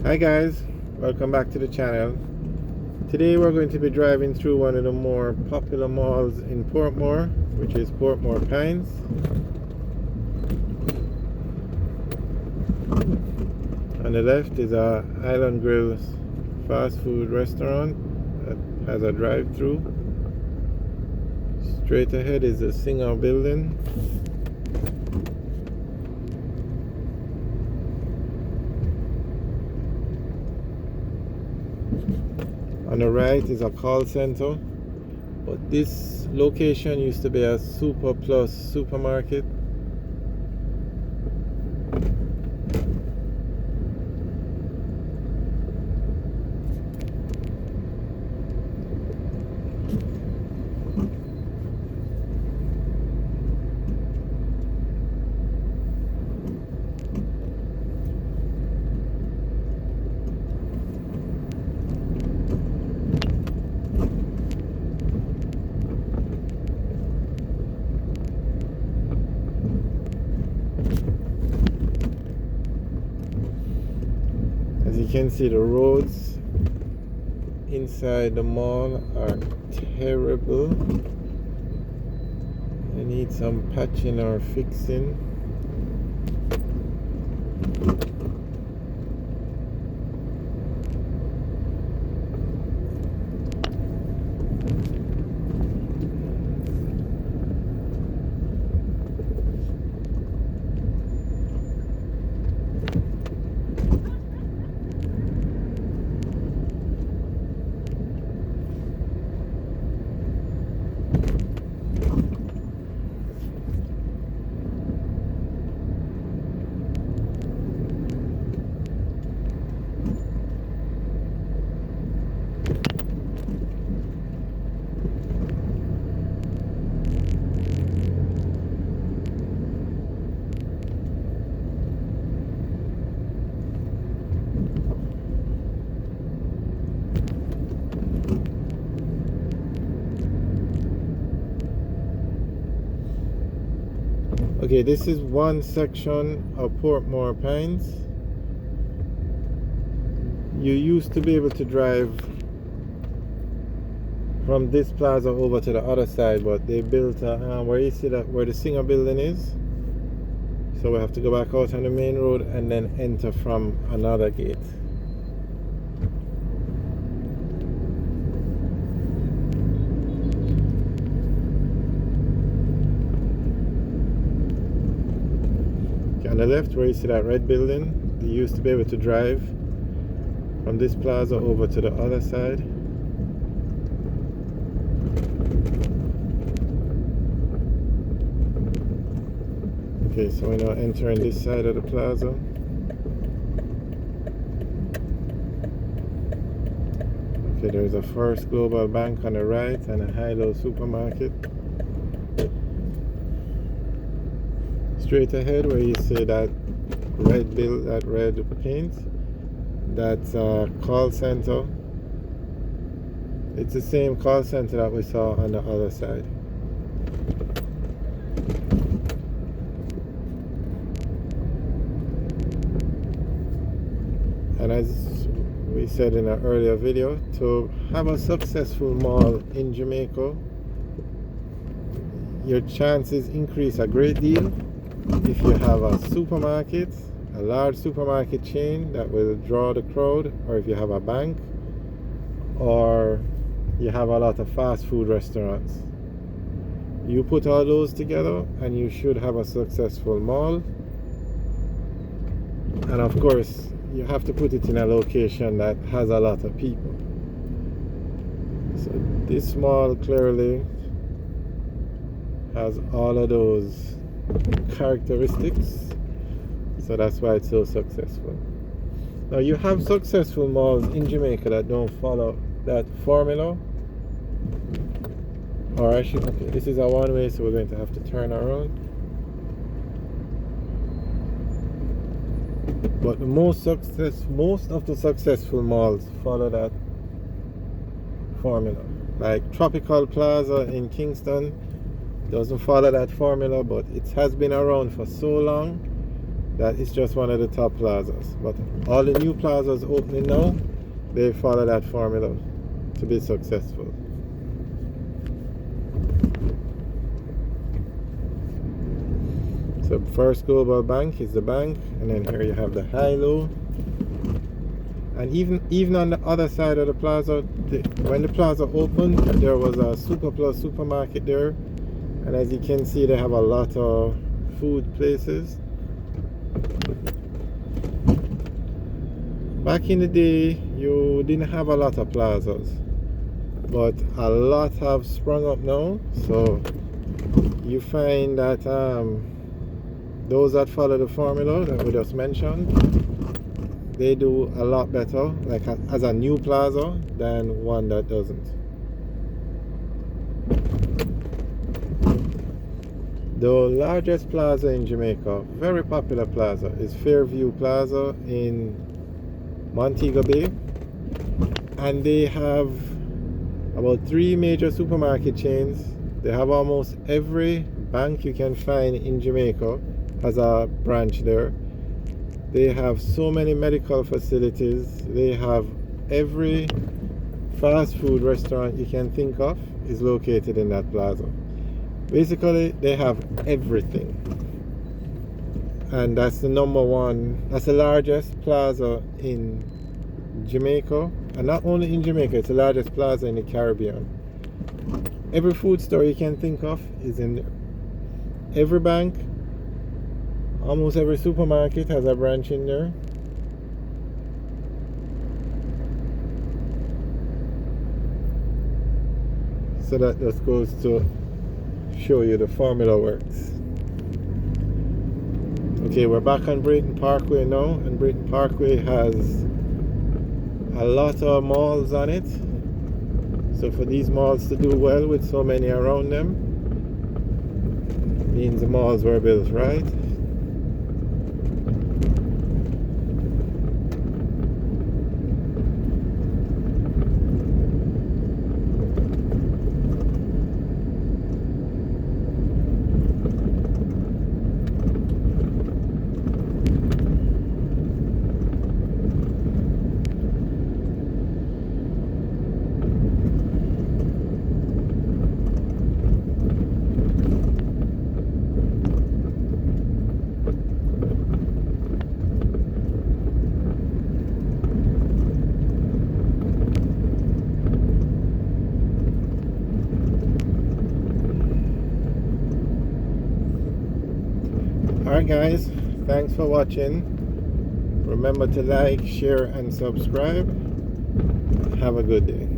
Hi guys, welcome back to the channel. Today we're going to be driving through one of the more popular malls in Portmore, which is Portmore Pines. On the left is a Island Grill's fast food restaurant that has a drive-through. Straight ahead is the Singer building. On the right is a call center, but this location used to be a Super Plus supermarket. As you can see, the roads inside the mall are terrible. They need some patching or fixing. Okay, this is one section of Portmore Pines. You used to be able to drive from this plaza over to the other side, but they built where you see that where the Singer building is. So we have to go back out on the main road and then enter from another gate. On the left, where you see that red building, you used to be able to drive from this plaza over to the other side. Okay, so we're now entering this side of the plaza. Okay, there's a First Global Bank on the right and a Hilo supermarket. Straight ahead, where you see that red paint, that's a call center. It's the same call center that we saw on the other side. And as we said in an earlier video, to have a successful mall in Jamaica, your chances increase a great deal if you have a supermarket, a large supermarket chain that will draw the crowd, or if you have a bank, or you have a lot of fast food restaurants. You put all those together and you should have a successful mall. And of course, you have to put it in a location that has a lot of people. So this mall clearly has all of those characteristics, so that's why it's so successful. Now, you have successful malls in Jamaica that don't follow that formula, or actually, okay, this is a one-way, so we're going to have to turn around. But most of the successful malls follow that formula. Like Tropical Plaza in Kingston doesn't follow that formula, but it has been around for so long that is just one of the top plazas. But all the new plazas opening now, they follow that formula to be successful. So First Global Bank is the bank, and then here you have the high-low. And even on the other side of the plaza, when the plaza opened, there was a Super Plus supermarket there, and as you can see, they have a lot of food places. Back in the day, you didn't have a lot of plazas, but a lot have sprung up now. So you find that those that follow the formula that we just mentioned, they do a lot better, like as a new plaza, than one that doesn't. The largest plaza in Jamaica, very popular plaza, is Fairview Plaza in Montego Bay, and they have about 3 major supermarket chains. They have almost every bank you can find in Jamaica has a branch there. They have so many medical facilities. They have every fast food restaurant you can think of is located in that plaza. Basically, they have everything. And that's the number one, that's the largest plaza in Jamaica. And not only in Jamaica, it's the largest plaza in the Caribbean. Every food store you can think of is in there. Every bank, almost every supermarket has a branch in there. So that just goes to show you the formula works. Okay, we're back on Brayton Parkway now, and Brayton Parkway has a lot of malls on it. So for these malls to do well with so many around them, means the malls were built right. Alright guys, thanks for watching. Remember to like, share and subscribe. Have a good day.